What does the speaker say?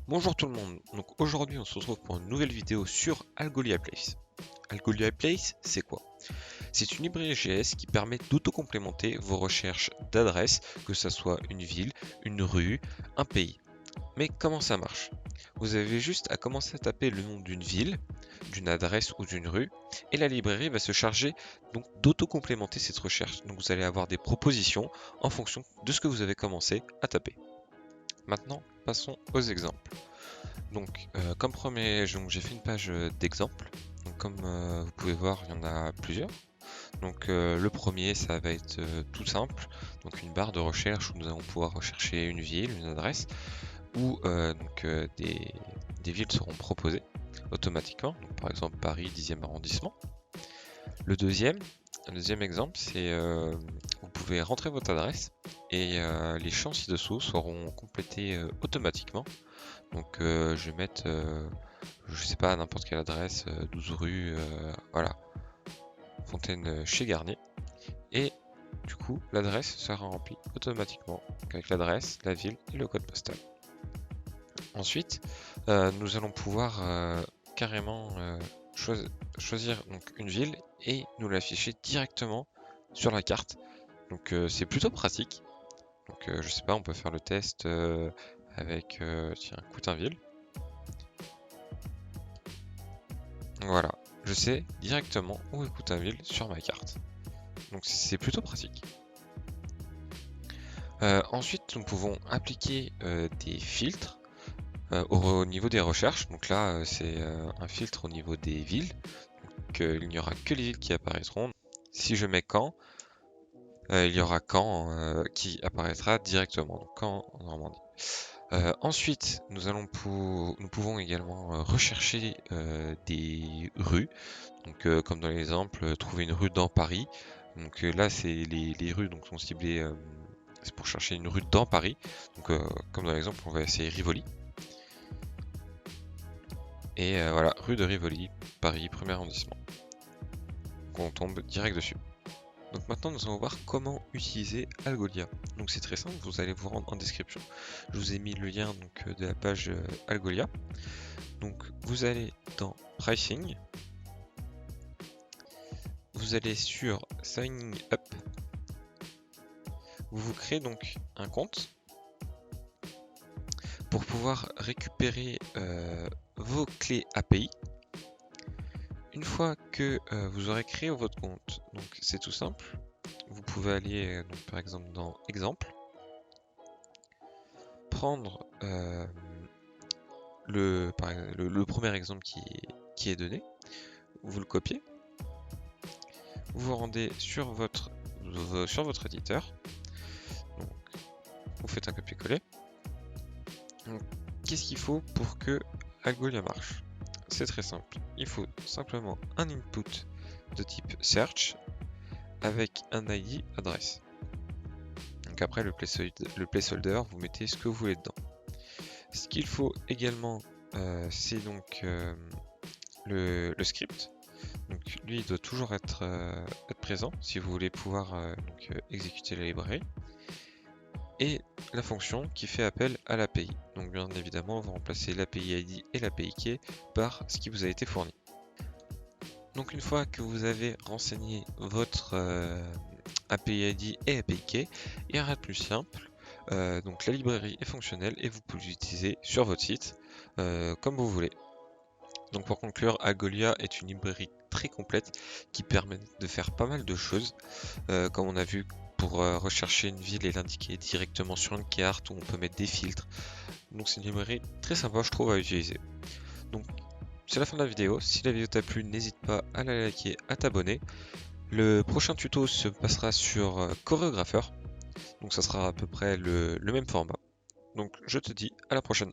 Bonjour tout le monde, donc aujourd'hui on se retrouve pour une nouvelle vidéo sur Algolia Place. Algolia Place, c'est quoi? C'est une librairie GS qui permet d'auto-complémenter vos recherches d'adresses, que ce soit une ville, une rue, un pays. Mais comment ça marche? Vous avez juste à commencer à taper le nom d'une ville, d'une adresse ou d'une rue, et la librairie va se charger donc d'auto-complémenter cette recherche. Donc vous allez avoir des propositions en fonction de ce que vous avez commencé à taper. Maintenant, passons aux exemples. Donc, comme premier, j'ai fait une page d'exemple. Donc, comme vous pouvez voir, il y en a plusieurs. Donc, le premier, ça va être tout simple. Donc, une barre de recherche où nous allons pouvoir rechercher une ville, une adresse, où des villes seront proposées automatiquement. Donc, par exemple, Paris, 10e arrondissement. Le deuxième exemple, c'est vous pouvez rentrer votre adresse et les champs ci-dessous seront complétés automatiquement. Donc je vais mettre, je sais pas, n'importe quelle adresse, 12 rue, voilà, Fontaine chez Garnier. Et du coup, l'adresse sera remplie automatiquement avec l'adresse, la ville et le code postal. Ensuite, nous allons pouvoir carrément choisir donc une ville et nous l'afficher directement sur la carte. Donc c'est plutôt pratique. Donc je sais pas, on peut faire le test avec tiens, Coutainville. Voilà, je sais directement où est Coutainville sur ma carte. Donc c'est plutôt pratique. Ensuite, nous pouvons appliquer des filtres au niveau des recherches. Donc là, c'est un filtre au niveau des villes. Donc il n'y aura que les villes qui apparaîtront. Si je mets Caen, il y aura Caen qui apparaîtra directement. Donc Caen en Normandie. Ensuite, nous pouvons également rechercher des rues. Donc, comme dans l'exemple, trouver une rue dans Paris. Donc là, c'est les rues donc, sont ciblées, c'est pour chercher une rue dans Paris. Donc, comme dans l'exemple, on va essayer Rivoli. Et voilà, rue de Rivoli, Paris, 1er arrondissement. Donc, on tombe direct dessus. Donc maintenant, nous allons voir comment utiliser Algolia. Donc c'est très simple, vous allez vous rendre en description. Je vous ai mis le lien donc, de la page Algolia. Donc vous allez dans Pricing. Vous allez sur Signing Up. Vous vous créez donc un compte pour pouvoir récupérer vos clés API. Une fois que vous aurez créé votre compte, donc c'est tout simple. Vous pouvez aller donc, par exemple dans Exemple, prendre le premier exemple qui est donné, vous le copiez, vous vous rendez sur votre éditeur, donc, vous faites un copier-coller. Qu'est-ce qu'il faut pour que Algolia marche? C'est très simple, il faut simplement un input de type search avec un ID adresse. Donc après le placeholder, vous mettez ce que vous voulez dedans. Ce qu'il faut également, c'est donc le script. Donc lui, il doit toujours être présent si vous voulez pouvoir exécuter la librairie. Et la fonction qui fait appel à l'API. Donc bien évidemment, on va remplacer l'API ID et l'API key par ce qui vous a été fourni. Donc une fois que vous avez renseigné votre API ID et API key, il n'y a rien de plus simple. Donc la librairie est fonctionnelle et vous pouvez l'utiliser sur votre site comme vous voulez. Donc pour conclure, Algolia est une librairie très complète qui permet de faire pas mal de choses, comme on a vu pour rechercher une ville et l'indiquer directement sur une carte où on peut mettre des filtres. Donc c'est une librairie très sympa je trouve à utiliser. Donc c'est la fin de la vidéo, si la vidéo t'a plu n'hésite pas à la liker, à t'abonner. Le prochain tuto se passera sur Choreographer, donc ça sera à peu près le même format. Donc je te dis à la prochaine.